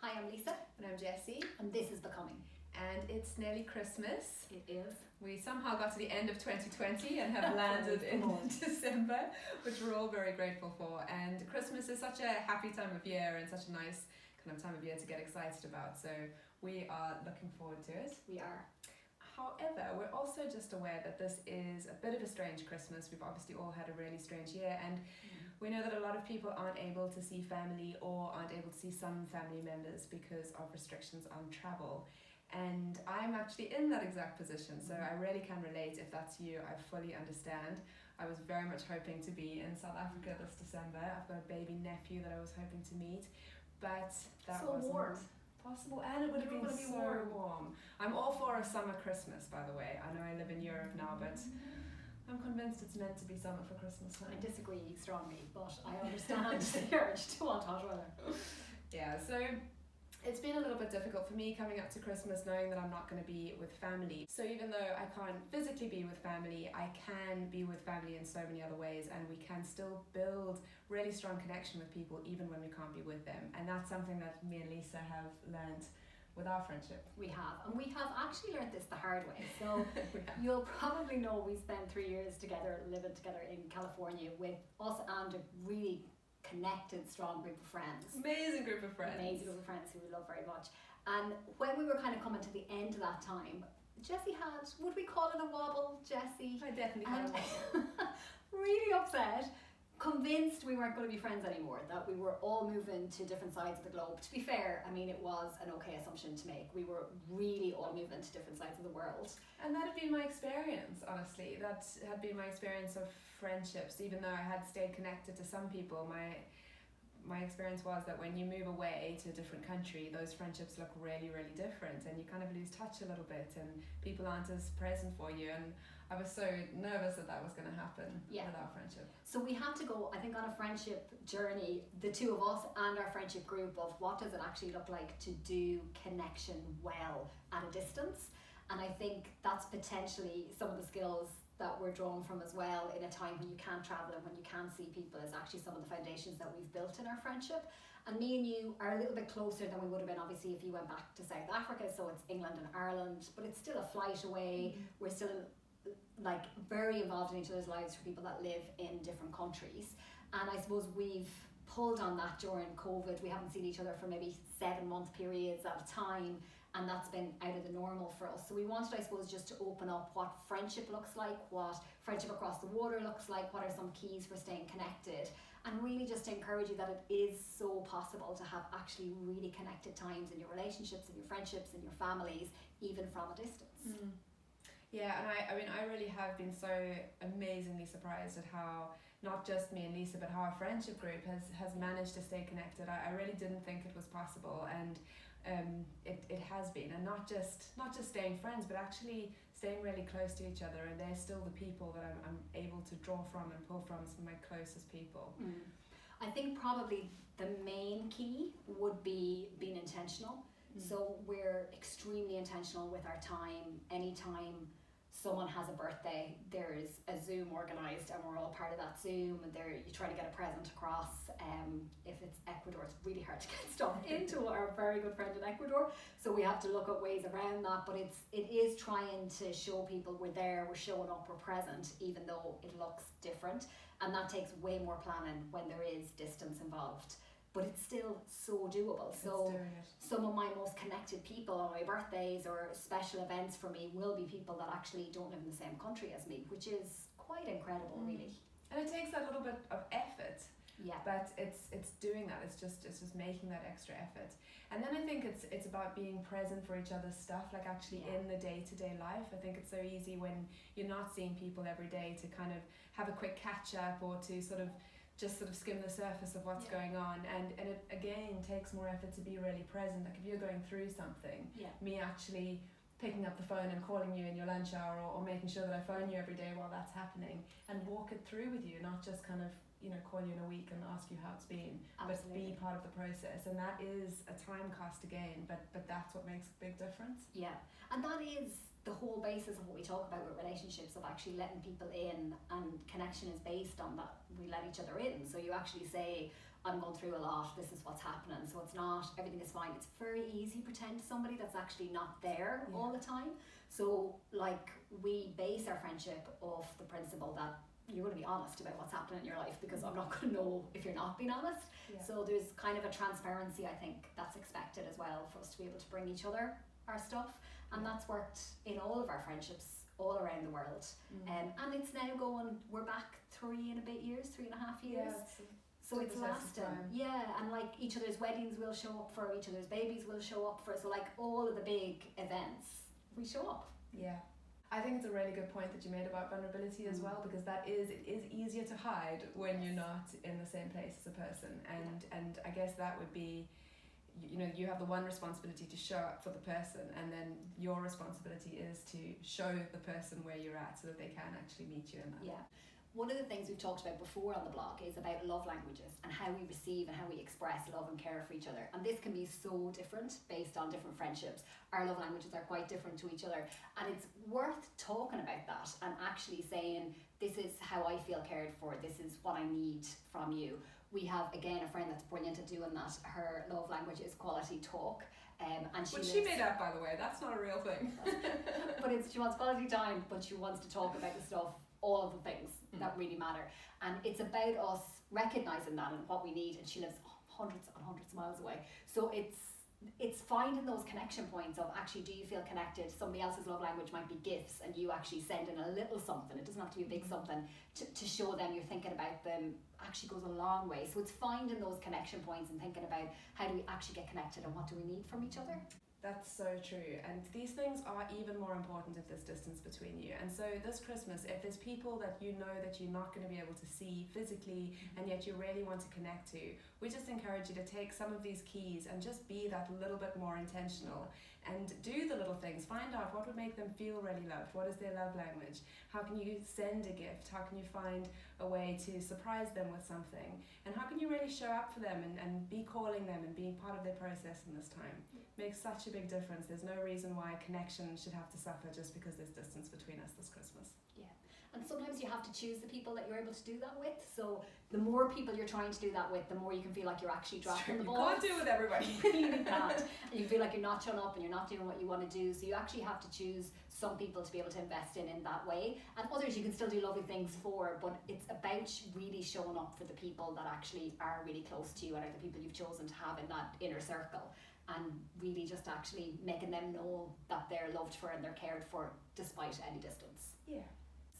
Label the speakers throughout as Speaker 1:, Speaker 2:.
Speaker 1: Hi, I'm Lisa.
Speaker 2: And I'm Jessie.
Speaker 1: And this is Becoming.
Speaker 2: And it's nearly Christmas.
Speaker 1: It is.
Speaker 2: We somehow got to the end of 2020 and have landed in December, which we're all very grateful for. And Christmas is such a happy time of year and such a nice kind of time of year to get excited about. So we are looking forward to it.
Speaker 1: We are.
Speaker 2: However, we're also just aware that this is a bit of a strange Christmas. We've obviously all had a really strange year, and we know that a lot of people aren't able to see family or aren't able to see some family members because of restrictions on travel. And I'm actually in that exact position, so I really can relate. If that's you, I fully understand. I was very much hoping to be in South Africa this December. I've got a baby nephew that I was hoping to meet, but that
Speaker 1: so
Speaker 2: wasn't
Speaker 1: warm.
Speaker 2: Possible, and it would have been so warm. I'm all for a summer Christmas, by the way. I know I live in Europe now, but I'm convinced it's meant to be summer for Christmas time.
Speaker 1: I disagree strongly, but I understand the urge to want hot weather.
Speaker 2: Yeah, so it's been a little bit difficult for me coming up to Christmas knowing that I'm not going to be with family. So even though I can't physically be with family, I can be with family in so many other ways, and we can still build really strong connection with people even when we can't be with them. And that's something that me and Lisa have learned with our friendship.
Speaker 1: We have, and we have actually learned this the hard way. So you'll probably know we spent 3 years together, living together in California with us and a really connected, strong group of friends.
Speaker 2: Amazing group of friends.
Speaker 1: Amazing group of friends who we love very much. And when we were kind of coming to the end of that time, Jessie had, would we call it a wobble, Jessie?
Speaker 2: I definitely had a wobble.
Speaker 1: Really upset, convinced we weren't going to be friends anymore, that we were all moving to different sides of the globe. To be fair, I mean, it was an okay assumption to make. We were really all moving to different sides of the world.
Speaker 2: And that had been my experience, honestly. That had been my experience of friendships. Even though I had stayed connected to some people, my experience was that when you move away to a different country, those friendships look really, really different, and you kind of lose touch a little bit, and people aren't as present for you. And I was so nervous that was going to happen with our friendship.
Speaker 1: So we had to go, I think, on a friendship journey, the two of us and our friendship group, of what does it actually look like to do connection well at a distance. And I think that's potentially some of the skills that we're drawn from as well in a time when you can't travel and when you can't see people, is actually some of the foundations that we've built in our friendship. And me and you are a little bit closer than we would have been, obviously, if you went back to South Africa. So it's England and Ireland, but it's still a flight away. We're still like very involved in each other's lives for people that live in different countries. And I suppose we've pulled on that during COVID. We haven't seen each other for maybe 7-month periods at a time, and that's been out of the normal for us. So we wanted, I suppose, just to open up what friendship looks like, what friendship across the water looks like, what are some keys for staying connected, and really just to encourage you that it is so possible to have actually really connected times in your relationships, in your friendships, in your families, even from a distance.
Speaker 2: Yeah, and I mean, I really have been so amazingly surprised at how, not just me and Lisa, but how our friendship group has managed to stay connected. I really didn't think it was possible, and it has been. And not just staying friends, but actually staying really close to each other, and they're still the people that I'm able to draw from and pull from, some of my closest people.
Speaker 1: I think probably the main key would be being intentional. So we're extremely intentional with our time. Anytime someone has a birthday, there's a Zoom organised, and we're all part of that Zoom, and there you try to get a present across. If it's Ecuador, it's really hard to get stuff into our very good friend in Ecuador, so we have to look at ways around that. But it is trying to show people we're there, we're showing up, we're present, even though it looks different, and that takes way more planning when there is distance involved. But it's still so doable. So some of my most connected people on my birthdays or special events for me will be people that actually don't live in the same country as me, which is quite incredible, really.
Speaker 2: And it takes that little bit of effort.
Speaker 1: Yeah.
Speaker 2: But it's doing that. It's just making that extra effort. And then I think it's about being present for each other's stuff, like actually in the day-to-day life. I think it's so easy when you're not seeing people every day to kind of have a quick catch up, or to sort of skim the surface of what's going on, and it again takes more effort to be really present. Like if you're going through something, me actually picking up the phone and calling you in your lunch hour, or making sure that I phone you every day while that's happening, and walk it through with you, not just kind of call you in a week and ask you how it's been. Absolutely. But be part of the process, and that is a time cost again, but that's what makes a big difference.
Speaker 1: Yeah, and that is the whole basis of what we talk about with relationships, of actually letting people in, and connection is based on that we let each other in. So you actually say, I'm going through a lot, this is what's happening. So it's not, everything is fine. It's very easy to pretend to somebody that's actually not there all the time. So like we base our friendship off the principle that you're going to be honest about what's happening in your life, because I'm not going to know if you're not being honest. So there's kind of a transparency, I think, that's expected as well for us to be able to bring each other our stuff. And that's worked in all of our friendships all around the world. And it's now going, we're back 3.5 years. So it's lasting. And like each other's weddings will show up for, each other's babies will show up for. So like all of the big events, we show up.
Speaker 2: I think it's a really good point that you made about vulnerability as well, because it is easier to hide when you're not in the same place as a person. And I guess that would be, you know, you have the one responsibility to show up for the person, and then your responsibility is to show the person where you're at so that they can actually meet you in that.
Speaker 1: One of the things we've talked about before on the blog is about love languages and how we receive and how we express love and care for each other. And this can be so different based on different friendships. Our love languages are quite different to each other. And it's worth talking about that and actually saying, this is how I feel cared for. This is what I need from you. We have, again, a friend that's brilliant at doing that. Her love language is quality talk. And
Speaker 2: she made up, by the way. That's not a real thing.
Speaker 1: But she wants quality time, but she wants to talk about the stuff, all of the things that really matter. And it's about us recognizing that and what we need. And she lives hundreds and hundreds of miles away. So it's finding those connection points of actually, do you feel connected? Somebody else's love language might be gifts, and you actually send in a little something. It doesn't have to be a big something to show them you're thinking about them. Actually goes a long way. So it's finding those connection points and thinking about how do we actually get connected and what do we need from each other.
Speaker 2: That's so true, and these things are even more important if there's distance between you. And so this Christmas, if there's people that you know that you're not going to be able to see physically and yet you really want to connect to, we just encourage you to take some of these keys and just be that little bit more intentional and do the little things. Find out what would make them feel really loved. What is their love language? How can you send a gift? How can you find a way to surprise them with something? And how can you really show up for them and be calling them and being part of their process in this time? Makes such a big difference. There's no reason why connection should have to suffer just because there's distance between us this Christmas.
Speaker 1: And sometimes you have to choose the people that you're able to do that with. So the more people you're trying to do that with, the more you can feel like you're actually dropping the ball.
Speaker 2: You can't do it with everybody.
Speaker 1: You really can't. And you feel like you're not showing up and you're not doing what you want to do. So you actually have to choose some people to be able to invest in that way. And others you can still do lovely things for, but it's about really showing up for the people that actually are really close to you and are the people you've chosen to have in that inner circle. And really just actually making them know that they're loved for and they're cared for despite any distance.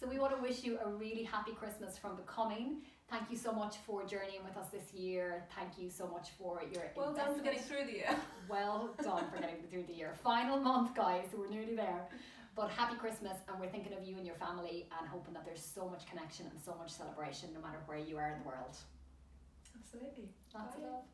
Speaker 1: So we want to wish you a really happy Christmas from Becoming. Thank you so much for journeying with us this year. Thank you so much for your
Speaker 2: Well done for getting through the year.
Speaker 1: Well done for getting through the year. Final month, guys, we're nearly there. But happy Christmas, and we're thinking of you and your family and hoping that there's so much connection and so much celebration no matter where you are in the world.
Speaker 2: Absolutely.
Speaker 1: Lots of love.